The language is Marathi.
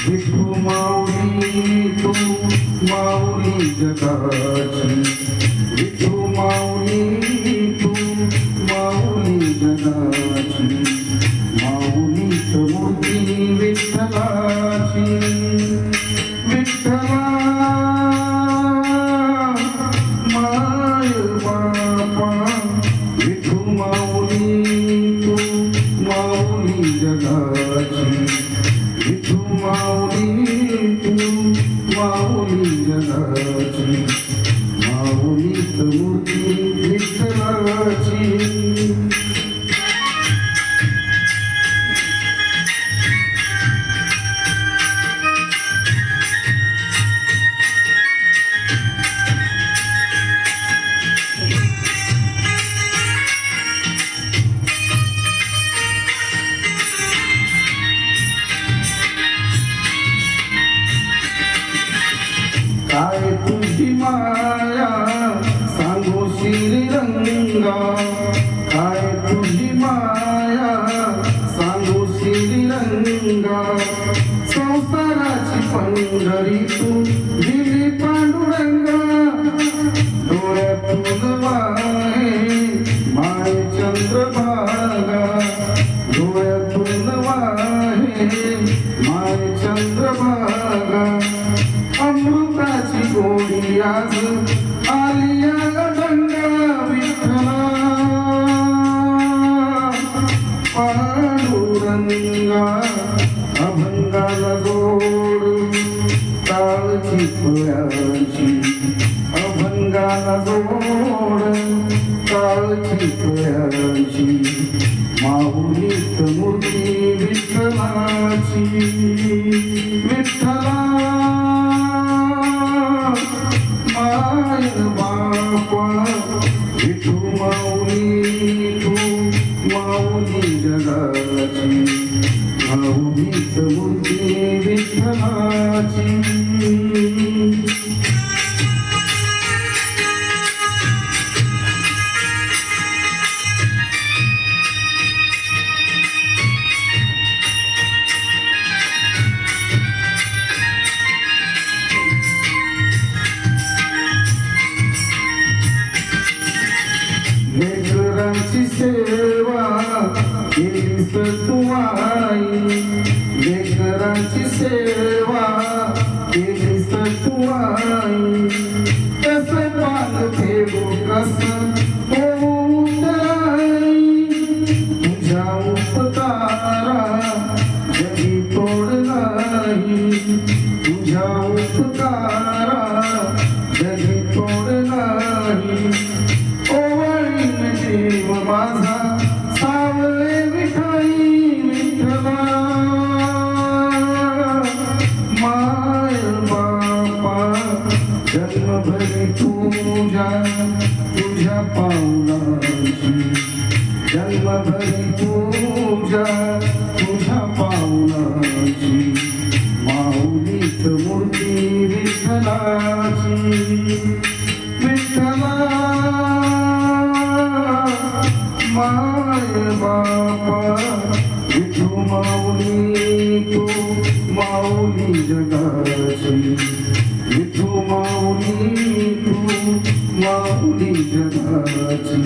विठू माऊली तू माऊली जगाची, विठू माऊली तू माऊली जगाची, माऊलीच मूर्ती विठ्ठलाची. विठ्ठला माय बापा, विठू माऊली तू माऊली जगाची, विठू माऊली तू माऊली जगाची, माऊलीच मूर्ती विठ्ठलाची. काय तुझी माया सांगू श्रीरंगा, काय तुझी माया सांगू श्रीरंगा. संसाराची पंढरी तू दिली पांडुरंगा, डोळ्यातून वाहे माय चंद्रभागा, डोळ्यातून वाहे माय चंद्रभागा. अमृताची गोडी आज आली गंगा, विठ्ठला पांडुरंगा. अभंगाला जोड टाळची फळाची, अभंगाला जोड टाळची फळाची, माऊलीच मूर्ती विठ्ठलाची. विठ्ठला माय बापा, विठू माऊली तू माऊली जगाची, माऊलीच मूर्ती विठ्ठलाची. लेकरांची सेवा केलीस तू आई, लेकरांची सेवा केलीस तू आई. कसं पान फेरू कसं होऊ आई, तुझ्या उपकारा जगी तोड नाही, तुझ्या उपकारा जगी तोड नाही. जीव माझा सावळे विठाई, विठ्ठला माय बापा. जन्मभरी तुझ्या तुझ्या पावलाची, जन्मभरी तुझ्या तुझ्या पावलाची, माऊलीच मूर्ती विठ्ठलाची. विठ्ठला माय बापा, विठू माऊली तू माऊली जगाची, विठू माऊली तू माऊली जगाची,